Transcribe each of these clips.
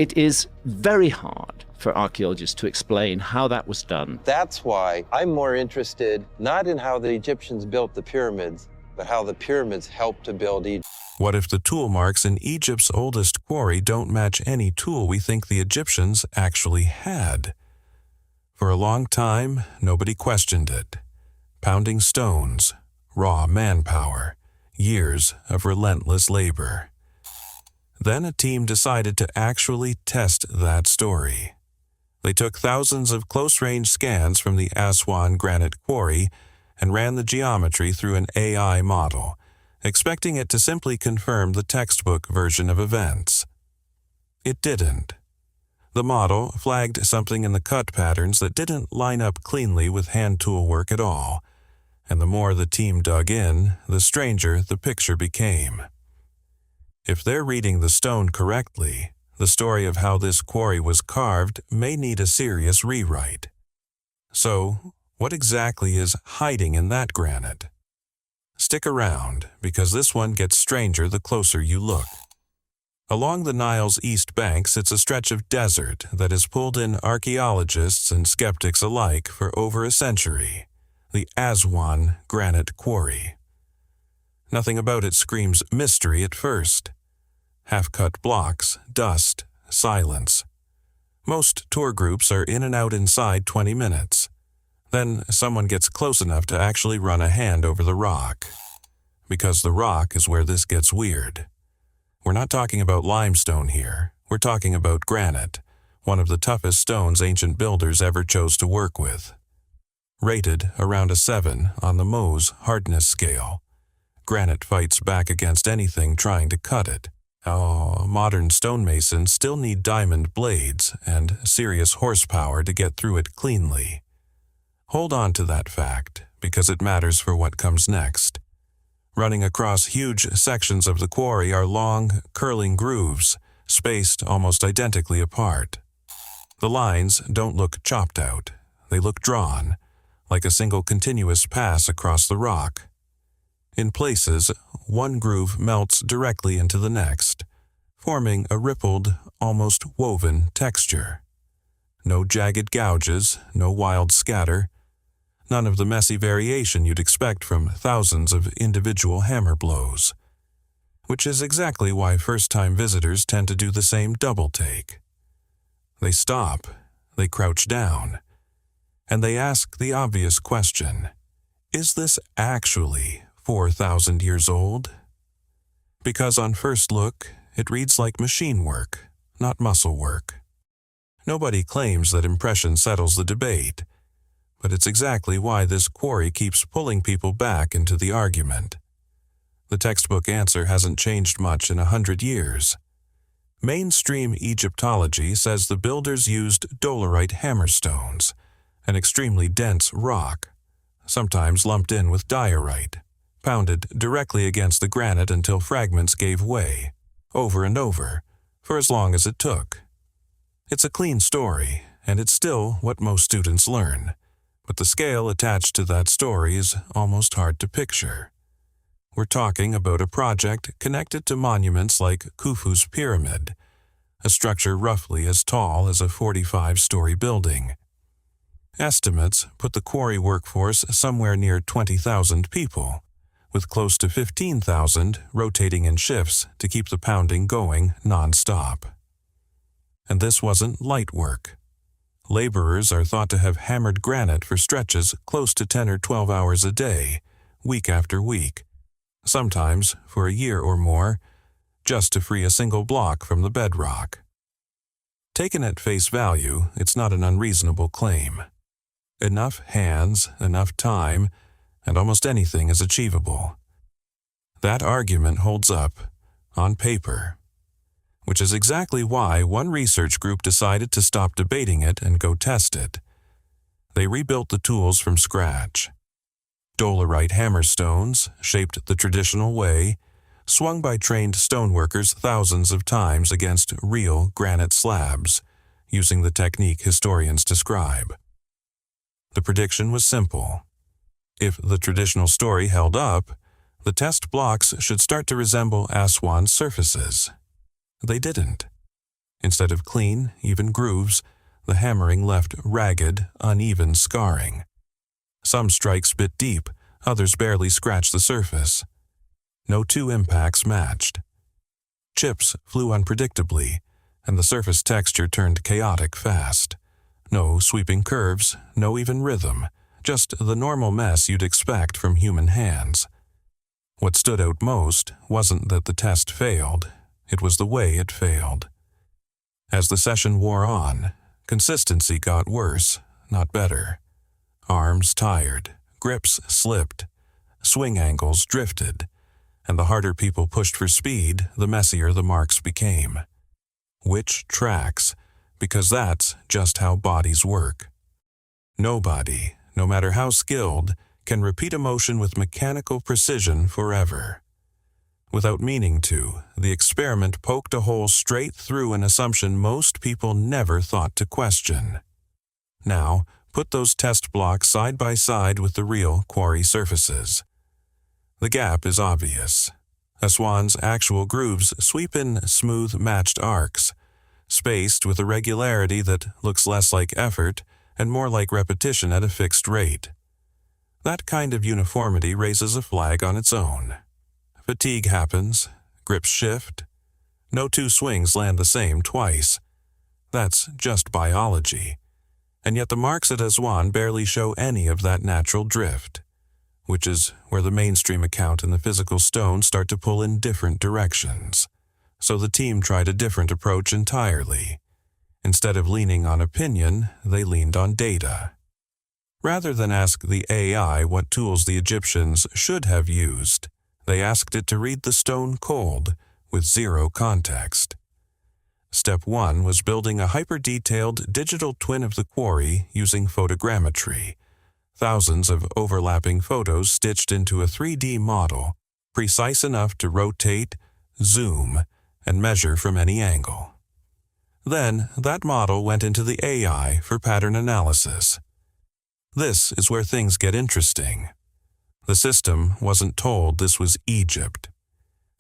It is very hard for archaeologists to explain how that was done. That's why I'm more interested not in how the Egyptians built the pyramids, but how the pyramids helped to build Egypt. What if the tool marks in Egypt's oldest quarry don't match any tool we think the Egyptians actually had? For a long time, nobody questioned it. Pounding stones, raw manpower, years of relentless labor. Then a team decided to actually test that story. They took thousands of close-range scans from the Aswan Granite Quarry and ran the geometry through an AI model, expecting it to simply confirm the textbook version of events. It didn't. The model flagged something in the cut patterns that didn't line up cleanly with hand tool work at all, and the more the team dug in, the stranger the picture became. If they're reading the stone correctly, the story of how this quarry was carved may need a serious rewrite. So, what exactly is hiding in that granite? Stick around, because this one gets stranger the closer you look. Along the Nile's east bank sits a stretch of desert that has pulled in archaeologists and skeptics alike for over a century, the Aswan Granite Quarry. Nothing about it screams mystery at first. Half-cut blocks, dust, silence. Most tour groups are in and out inside 20 minutes. Then someone gets close enough to actually run a hand over the rock. Because the rock is where this gets weird. We're not talking about limestone here. We're talking about granite, one of the toughest stones ancient builders ever chose to work with. Rated around a 7 on the Mohs hardness scale, granite fights back against anything trying to cut it. Oh, modern stonemasons still need diamond blades and serious horsepower to get through it cleanly. Hold on to that fact, because it matters for what comes next. Running across huge sections of the quarry are long, curling grooves, spaced almost identically apart. The lines don't look chopped out. They look drawn, like a single continuous pass across the rock. In places, one groove melts directly into the next, forming a rippled, almost woven texture. No jagged gouges, no wild scatter, none of the messy variation you'd expect from thousands of individual hammer blows. Which is exactly why first-time visitors tend to do the same double take. They stop, they crouch down, and they ask the obvious question, is this actually 4,000 years old? Because on first look, it reads like machine work, not muscle work. Nobody claims that impression settles the debate, but it's exactly why this quarry keeps pulling people back into the argument. The textbook answer hasn't changed much in 100 years. Mainstream Egyptology says the builders used dolerite hammerstones, an extremely dense rock, sometimes lumped in with diorite, pounded directly against the granite until fragments gave way, over and over, for as long as it took. It's a clean story, and it's still what most students learn, but the scale attached to that story is almost hard to picture. We're talking about a project connected to monuments like Khufu's Pyramid, a structure roughly as tall as a 45-story building. Estimates put the quarry workforce somewhere near 20,000 people, with close to 15,000 rotating in shifts to keep the pounding going non-stop. And this wasn't light work. Laborers are thought to have hammered granite for stretches close to 10 or 12 hours a day, week after week, sometimes for a year or more, just to free a single block from the bedrock. Taken at face value, it's not an unreasonable claim. Enough hands, enough time, and almost anything is achievable. That argument holds up, on paper. Which is exactly why one research group decided to stop debating it and go test it. They rebuilt the tools from scratch. Dolerite hammerstones, shaped the traditional way, swung by trained stoneworkers thousands of times against real granite slabs, using the technique historians describe. The prediction was simple. If the traditional story held up, the test blocks should start to resemble Aswan's surfaces. They didn't. Instead of clean, even grooves, the hammering left ragged, uneven scarring. Some strikes bit deep, others barely scratched the surface. No two impacts matched. Chips flew unpredictably, and the surface texture turned chaotic fast. No sweeping curves, no even rhythm, just the normal mess you'd expect from human hands. What stood out most wasn't that the test failed, it was the way it failed. As the session wore on, consistency got worse, not better. Arms tired, grips slipped, swing angles drifted, and the harder people pushed for speed, the messier the marks became. Which tracks, because that's just how bodies work. Nobody, no matter how skilled, can repeat a motion with mechanical precision forever. Without meaning to, the experiment poked a hole straight through an assumption most people never thought to question. Now, put those test blocks side by side with the real quarry surfaces. The gap is obvious. Aswan's actual grooves sweep in smooth, matched arcs, spaced with a regularity that looks less like effort and more like repetition at a fixed rate. That kind of uniformity raises a flag on its own. Fatigue happens, grips shift. No two swings land the same twice. That's just biology. And yet the marks at Aswan barely show any of that natural drift, which is where the mainstream account and the physical stone start to pull in different directions. So the team tried a different approach entirely. Instead of leaning on opinion, they leaned on data. Rather than ask the AI what tools the Egyptians should have used, they asked it to read the stone cold, with zero context. Step 1 was building a hyper-detailed digital twin of the quarry using photogrammetry. Thousands of overlapping photos stitched into a 3D model, precise enough to rotate, zoom, and measure from any angle. Then, that model went into the AI for pattern analysis. This is where things get interesting. The system wasn't told this was Egypt.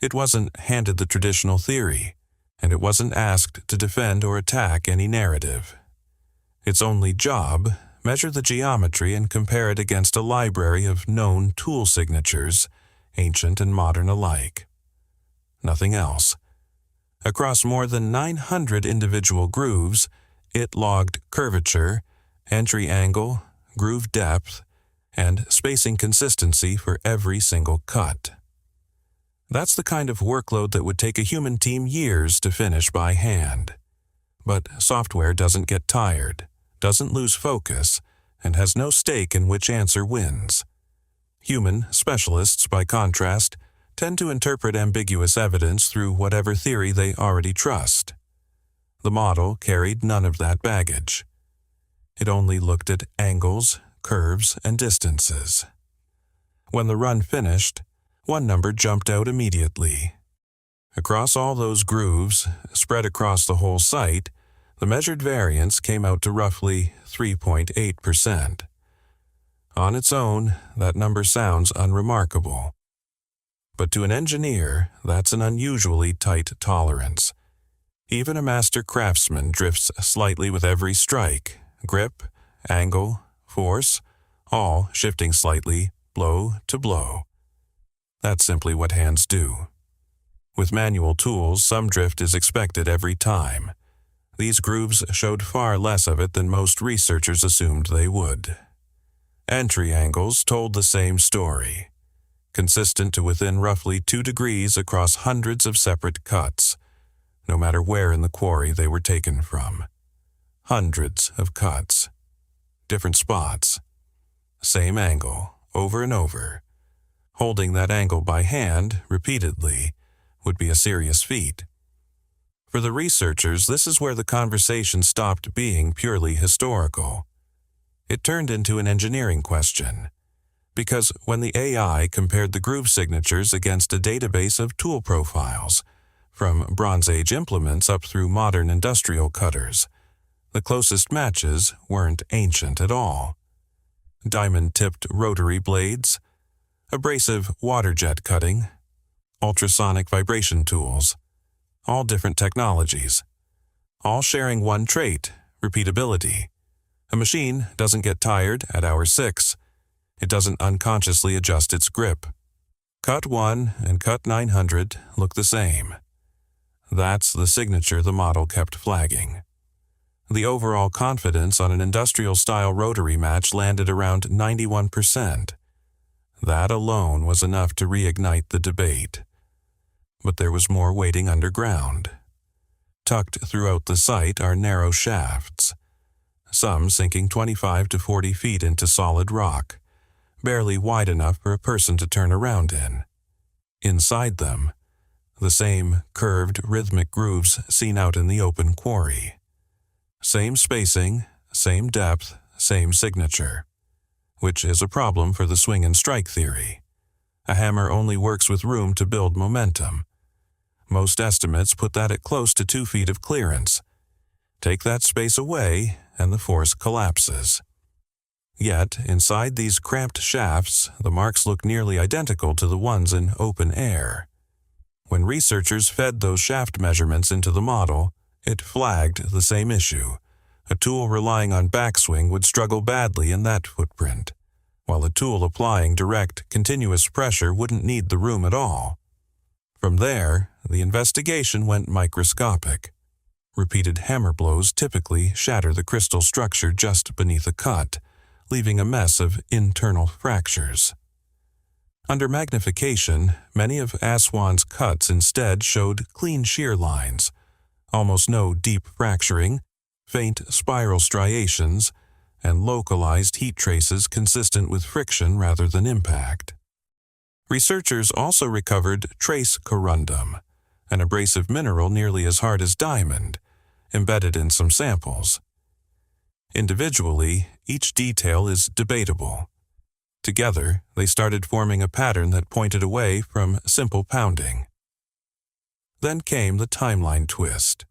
It wasn't handed the traditional theory, and it wasn't asked to defend or attack any narrative. Its only job, measure the geometry and compare it against a library of known tool signatures, ancient and modern alike. Nothing else. Across more than 900 individual grooves, it logged curvature, entry angle, groove depth, and spacing consistency for every single cut. That's the kind of workload that would take a human team years to finish by hand. But software doesn't get tired, doesn't lose focus, and has no stake in which answer wins. Human specialists, by contrast, tend to interpret ambiguous evidence through whatever theory they already trust. The model carried none of that baggage. It only looked at angles, curves, and distances. When the run finished, one number jumped out immediately. Across all those grooves, spread across the whole site, the measured variance came out to roughly 3.8%. On its own, that number sounds unremarkable. But to an engineer, that's an unusually tight tolerance. Even a master craftsman drifts slightly with every strike, grip, angle, force, all shifting slightly, blow to blow. That's simply what hands do. With manual tools, some drift is expected every time. These grooves showed far less of it than most researchers assumed they would. Entry angles told the same story. Consistent to within roughly 2 degrees across hundreds of separate cuts, no matter where in the quarry they were taken from. Hundreds of cuts. Different spots. Same angle, over and over. Holding that angle by hand, repeatedly, would be a serious feat. For the researchers, this is where the conversation stopped being purely historical. It turned into an engineering question. Because when the AI compared the groove signatures against a database of tool profiles, from Bronze Age implements up through modern industrial cutters, the closest matches weren't ancient at all. Diamond-tipped rotary blades, abrasive water jet cutting, ultrasonic vibration tools, all different technologies, all sharing one trait, repeatability. A machine doesn't get tired at hour 6. It doesn't unconsciously adjust its grip. Cut 1 and cut 900 look the same. That's the signature the model kept flagging. The overall confidence on an industrial-style rotary match landed around 91%. That alone was enough to reignite the debate. But there was more waiting underground. Tucked throughout the site are narrow shafts, some sinking 25 to 40 feet into solid rock, barely wide enough for a person to turn around in. Inside them, the same curved, rhythmic grooves seen out in the open quarry. Same spacing, same depth, same signature, which is a problem for the swing and strike theory. A hammer only works with room to build momentum. Most estimates put that at close to 2 feet of clearance. Take that space away, and the force collapses. Yet, inside these cramped shafts, the marks look nearly identical to the ones in open air. When researchers fed those shaft measurements into the model, it flagged the same issue. A tool relying on backswing would struggle badly in that footprint, while a tool applying direct, continuous pressure wouldn't need the room at all. From there, the investigation went microscopic. Repeated hammer blows typically shatter the crystal structure just beneath a cut, leaving a mess of internal fractures. Under magnification, many of Aswan's cuts instead showed clean shear lines, almost no deep fracturing, faint spiral striations, and localized heat traces consistent with friction rather than impact. Researchers also recovered trace corundum, an abrasive mineral nearly as hard as diamond, embedded in some samples. Individually, each detail is debatable. Together, they started forming a pattern that pointed away from simple pounding. Then came the timeline twist.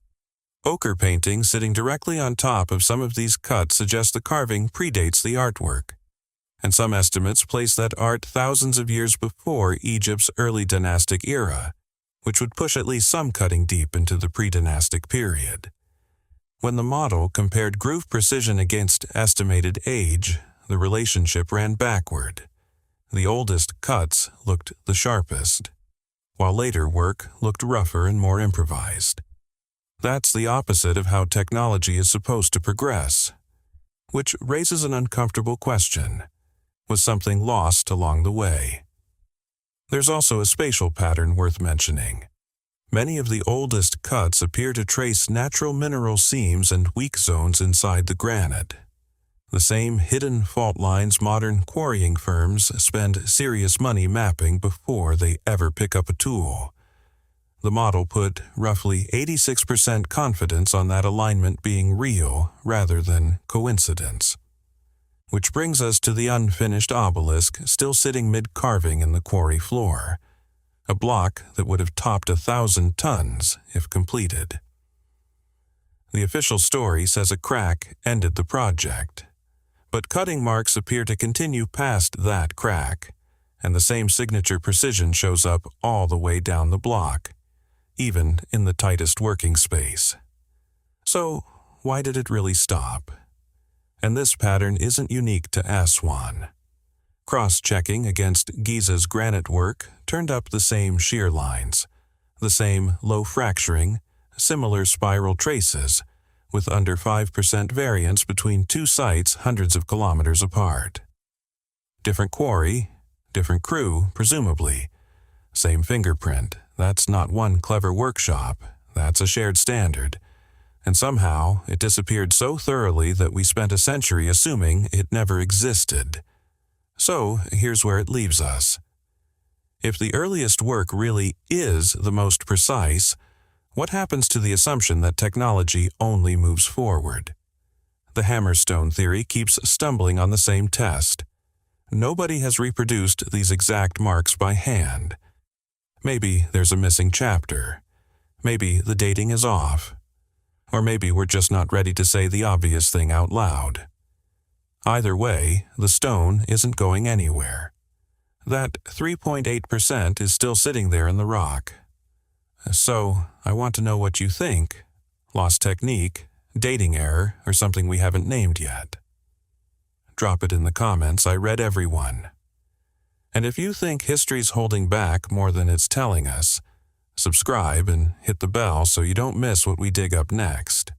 Ochre painting sitting directly on top of some of these cuts suggests the carving predates the artwork, and some estimates place that art thousands of years before Egypt's early dynastic era, which would push at least some cutting deep into the pre-dynastic period. When the model compared groove precision against estimated age, the relationship ran backward. The oldest cuts looked the sharpest, while later work looked rougher and more improvised. That's the opposite of how technology is supposed to progress, which raises an uncomfortable question. Was something lost along the way? There's also a spatial pattern worth mentioning. Many of the oldest cuts appear to trace natural mineral seams and weak zones inside the granite. The same hidden fault lines modern quarrying firms spend serious money mapping before they ever pick up a tool. The model put roughly 86% confidence on that alignment being real rather than coincidence. Which brings us to the unfinished obelisk still sitting mid-carving in the quarry floor, a block that would have topped 1,000 tons if completed. The official story says a crack ended the project, but cutting marks appear to continue past that crack, and the same signature precision shows up all the way down the block, even in the tightest working space. So, why did it really stop? And this pattern isn't unique to Aswan. Cross-checking against Giza's granite work turned up the same shear lines, the same low fracturing, similar spiral traces, with under 5% variance between two sites hundreds of kilometers apart. Different quarry, different crew, presumably. Same fingerprint. That's not one clever workshop. That's a shared standard. And somehow, it disappeared so thoroughly that we spent a century assuming it never existed. So, here's where it leaves us. If the earliest work really is the most precise, what happens to the assumption that technology only moves forward? The hammerstone theory keeps stumbling on the same test. Nobody has reproduced these exact marks by hand. Maybe there's a missing chapter. Maybe the dating is off. Or maybe we're just not ready to say the obvious thing out loud. Either way, the stone isn't going anywhere. That 3.8% is still sitting there in the rock. So, I want to know what you think. lost technique, dating error, or something we haven't named yet? Drop it in the comments. I read every one. And if you think history's holding back more than it's telling us, subscribe and hit the bell so you don't miss what we dig up next.